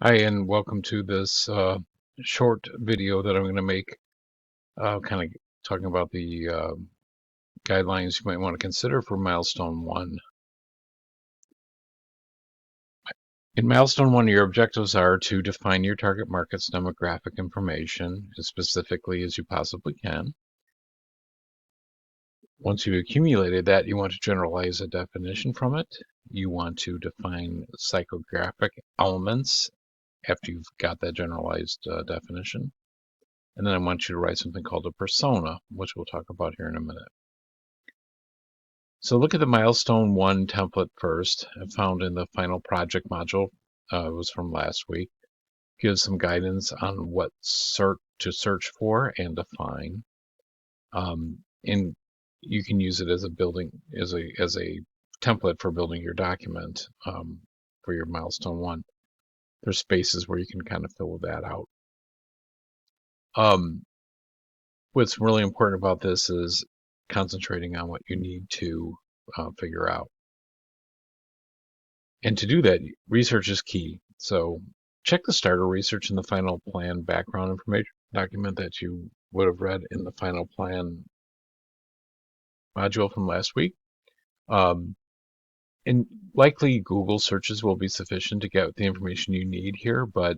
Hi, and welcome to this short video that I'm going to make, kind of talking about the guidelines you might want to consider for Milestone One. In Milestone One, your objectives are to define your target market's demographic information as specifically as you possibly can. Once you've accumulated that, you want to generalize a definition from it. You want to define psychographic elements after you've got that generalized definition. And then I want you to write something called a persona, which we'll talk about here in a minute. So look at the Milestone One template first, found in the final project module. It was from last week. Gives some guidance on what to search for and define. And you can use it as a template for building your document for your Milestone One. There's spaces where you can kind of fill that out. What's really important about this is concentrating on what you need to figure out. And to do that, research is key. So check the starter research in the final plan background information document that you would have read in the final plan module from last week. And likely Google searches will be sufficient to get the information you need here, but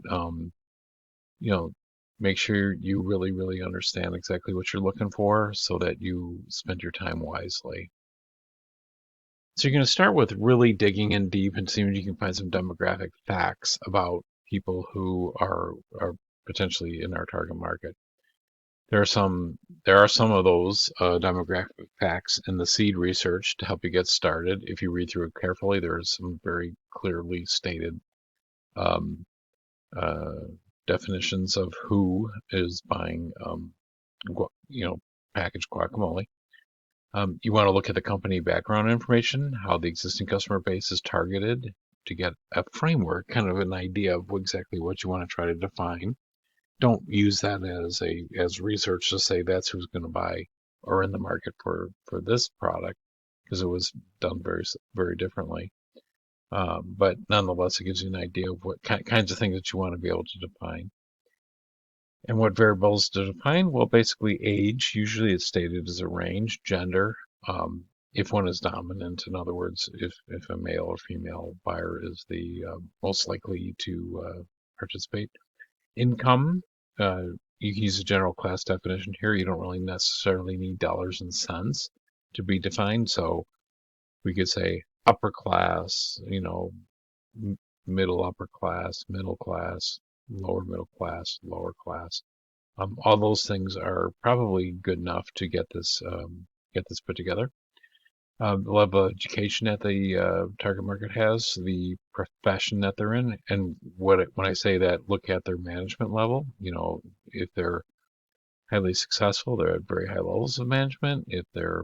make sure you really understand exactly what you're looking for so that you spend your time wisely. So you're going to start with really digging in deep and seeing if you can find some demographic facts about people who are potentially in our target market. There are some of those demographic facts in the seed research to help you get started. If you read through it carefully, there's some very clearly stated um, uh, definitions of who is buying, packaged guacamole. You want to look at the company background information, how the existing customer base is targeted to get a framework, kind of an idea of exactly what you want to try to define. Don't use that as research to say that's who's going to buy or in the market for this product, because it was done very differently. But nonetheless, it gives you an idea of what kinds of things that you want to be able to define. And what variables to define? Well, basically age, usually it's stated as a range, gender, if one is dominant, in other words, if a male or female buyer is the most likely to participate. Income, you can use a general class definition here. You don't really necessarily need dollars and cents to be defined. So we could say upper class, middle upper class, middle class, lower middle class, lower class. All those things are probably good enough to get this put together. The level of education that the target market has, the profession that they're in, and when I say that, look at their management level. If they're highly successful, they're at very high levels of management. If they're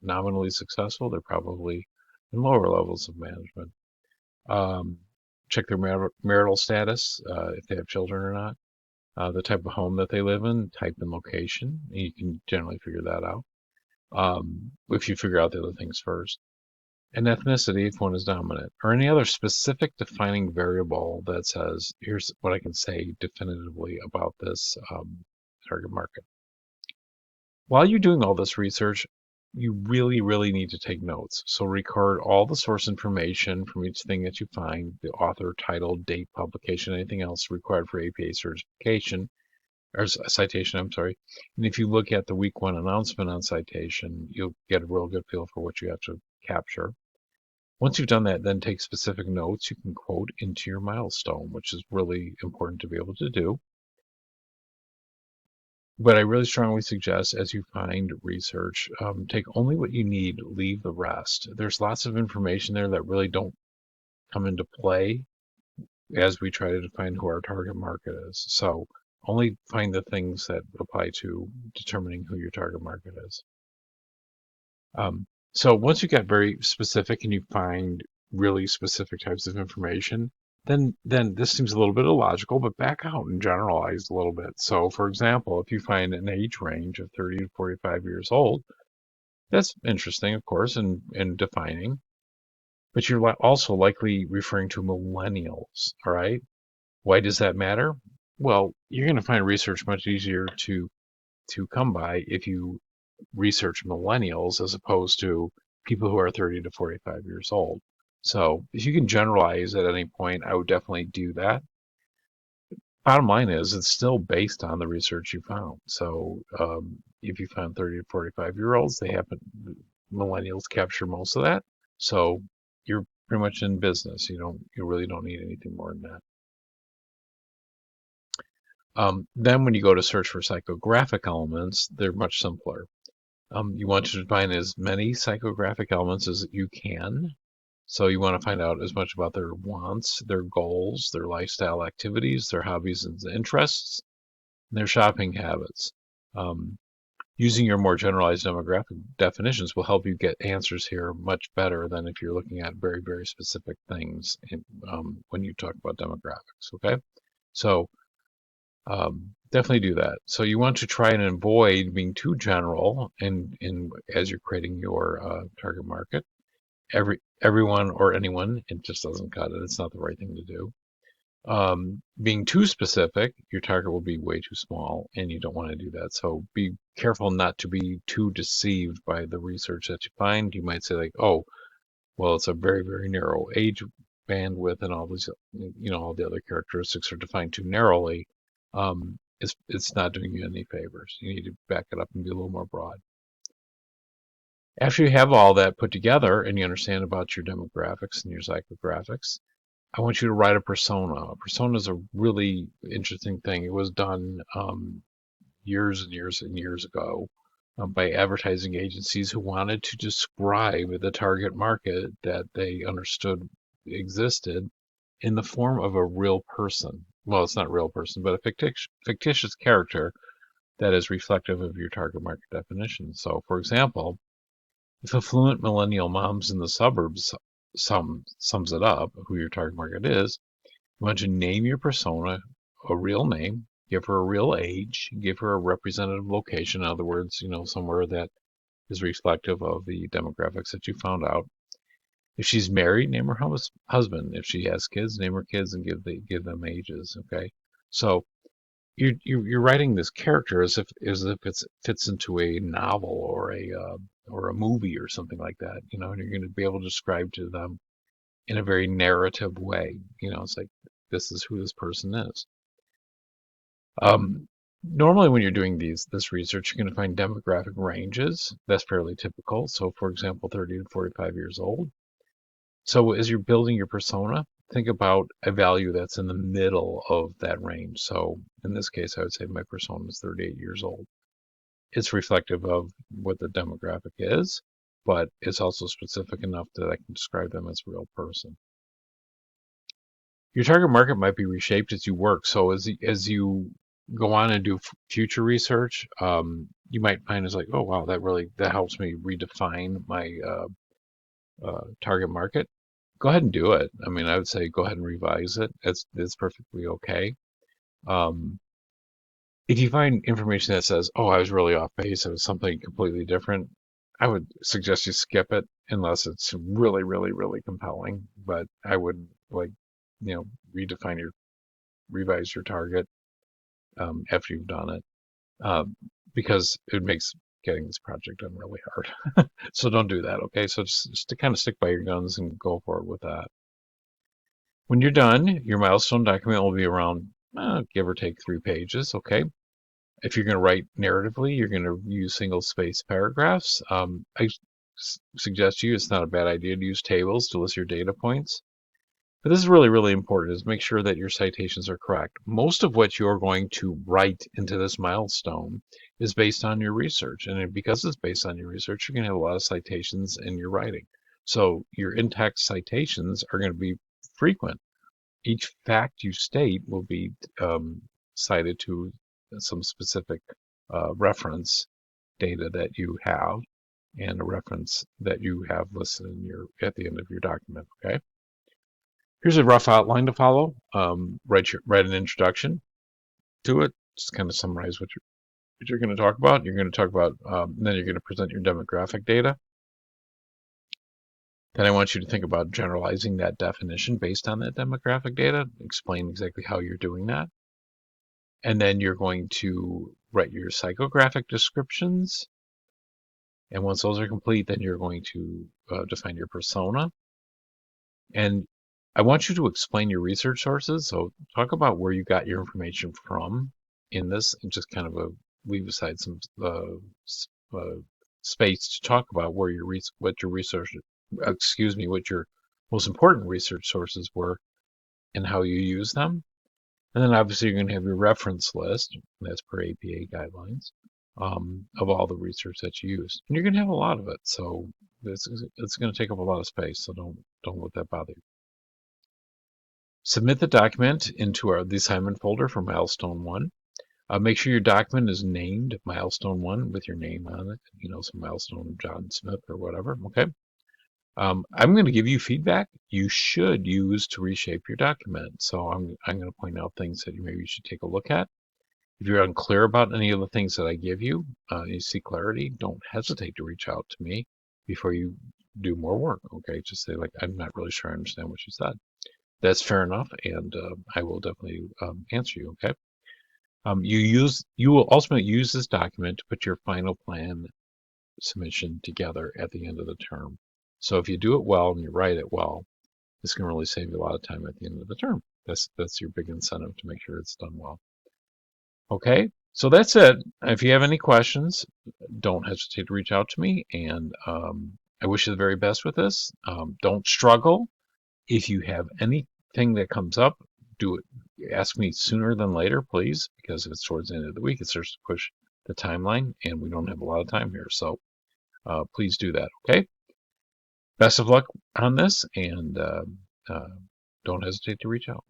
nominally successful, they're probably in lower levels of management. Check their marital status, if they have children or not. The type of home that they live in, type and location. You can generally figure that out if you figure out the other things first. And ethnicity, if one is dominant, or any other specific defining variable that says, here's what I can say definitively about this target market. While you're doing all this research, you really need to take notes. So record all the source information from each thing that you find, the author, title, date, publication, anything else required for APA certification, or citation, I'm sorry. And if you look at the week one announcement on citation, you'll get a real good feel for what you have to capture. Once you've done that, then take specific notes you can quote into your milestone, which is really important to be able to do. But I really strongly suggest, as you find research, take only what you need, leave the rest. There's lots of information there that really don't come into play as we try to define who our target market is. So only find the things that apply to determining who your target market is. So once you get very specific and you find really specific types of information, then this seems a little bit illogical, but back out and generalize a little bit. So for example, if you find an age range of 30 to 45 years old, that's interesting, of course, in defining, but you're also likely referring to millennials, all right? Why does that matter? Well, you're going to find research much easier to come by if you research millennials as opposed to people who are 30 to 45 years old. So if you can generalize at any point, I would definitely do that. Bottom line is, it's still based on the research you found. So if you found 30 to 45-year-olds, they happen, millennials capture most of that. So you're pretty much in business. You really don't need anything more than that. Then when you go to search for psychographic elements, they're much simpler. You want to define as many psychographic elements as you can. So you want to find out as much about their wants, their goals, their lifestyle activities, their hobbies and interests, and their shopping habits. Using your more generalized demographic definitions will help you get answers here much better than if you're looking at very, very specific things when you talk about demographics, okay? So definitely do that. So you want to try and avoid being too general as you're creating your target market. Everyone or anyone, it just doesn't cut it. It's not the right thing to do. Being too specific, your target will be way too small, and you don't want to do that. So be careful not to be too deceived by the research that you find. You might say like, oh, well, it's a very, very narrow age bandwidth, and all these, all the other characteristics are defined too narrowly. It's not doing you any favors. You need to back it up and be a little more broad. After you have all that put together and you understand about your demographics and your psychographics, I want you to write a persona. A persona is a really interesting thing. It was done years and years and years ago by advertising agencies who wanted to describe the target market that they understood existed in the form of a real person. Well, it's not a real person, but a fictitious character that is reflective of your target market definition. So, for example, if affluent millennial moms in the suburbs sums it up, who your target market is, you want to name your persona a real name, give her a real age, give her a representative location, in other words, somewhere that is reflective of the demographics that you found out. If she's married, name her husband. If she has kids, name her kids and give them ages. Okay, so you're writing this character as if it fits into a novel or a movie or something like that, and you're going to be able to describe to them in a very narrative way. It's like this is who this person is. Normally, when you're doing this research, you're going to find demographic ranges. That's fairly typical. So, for example, 30 to 45 years old. So, as you're building your persona, think about a value that's in the middle of that range. So, in this case, I would say my persona is 38 years old. It's reflective of what the demographic is, but it's also specific enough that I can describe them as a real person. Your target market might be reshaped as you work. So as you go on and do future research, you might find it's like, oh wow, that helps me redefine my target market. Go ahead and do it. I mean, I would say go ahead and revise it. It's perfectly okay. If you find information that says, oh, I was really off base, it was something completely different, I would suggest you skip it unless it's really, really, really compelling. But I would redefine revise your target after you've done it, because it makes getting this project done really hard. So don't do that, okay? So just to kind of stick by your guns and go forward with that. When you're done, your milestone document will be around, give or take 3 pages, okay? If you're going to write narratively, you're going to use single space paragraphs. I suggest to you it's not a bad idea to use tables to list your data points. But this is really, really important, is make sure that your citations are correct. Most of what you're going to write into this milestone is based on your research. And because it's based on your research, you're going to have a lot of citations in your writing. So your in-text citations are going to be frequent. Each fact you state will be cited to some specific reference data that you have, and a reference that you have listed at the end of your document. Okay. Here's a rough outline to follow. Write an introduction to it. Just kind of summarize what you're going to talk about. You're going to talk about, then you're going to present your demographic data. Then I want you to think about generalizing that definition based on that demographic data. Explain exactly how you're doing that. And then you're going to write your psychographic descriptions. And once those are complete, then you're going to define your persona. And I want you to explain your research sources. So talk about where you got your information from in this, and just kind of leave aside some uh, space to talk about what your research, what your most important research sources were and how you use them. And then obviously you're going to have your reference list, that's per APA guidelines, of all the research that you use. And you're going to have a lot of it, so it's going to take up a lot of space. So don't let that bother you. Submit the document into the assignment folder for Milestone One. Make sure your document is named Milestone One with your name on it. Some Milestone John Smith or whatever. Okay. I'm going to give you feedback you should use to reshape your document. So I'm going to point out things that maybe you should take a look at. If you're unclear about any of the things that I give you, you see clarity, don't hesitate to reach out to me before you do more work. Okay, just say, like, I'm not really sure I understand what you said. That's fair enough, and I will definitely answer you. Okay. You will ultimately use this document to put your final plan submission together at the end of the term. So if you do it well and you write it well, this can really save you a lot of time at the end of the term. That's your big incentive to make sure it's done well. Okay, so that's it. If you have any questions, don't hesitate to reach out to me, and I wish you the very best with this. Don't struggle. If you have anything that comes up, do it. Ask me sooner than later, please, because if it's towards the end of the week, it starts to push the timeline, and we don't have a lot of time here. So please do that, okay? Best of luck on this, and don't hesitate to reach out.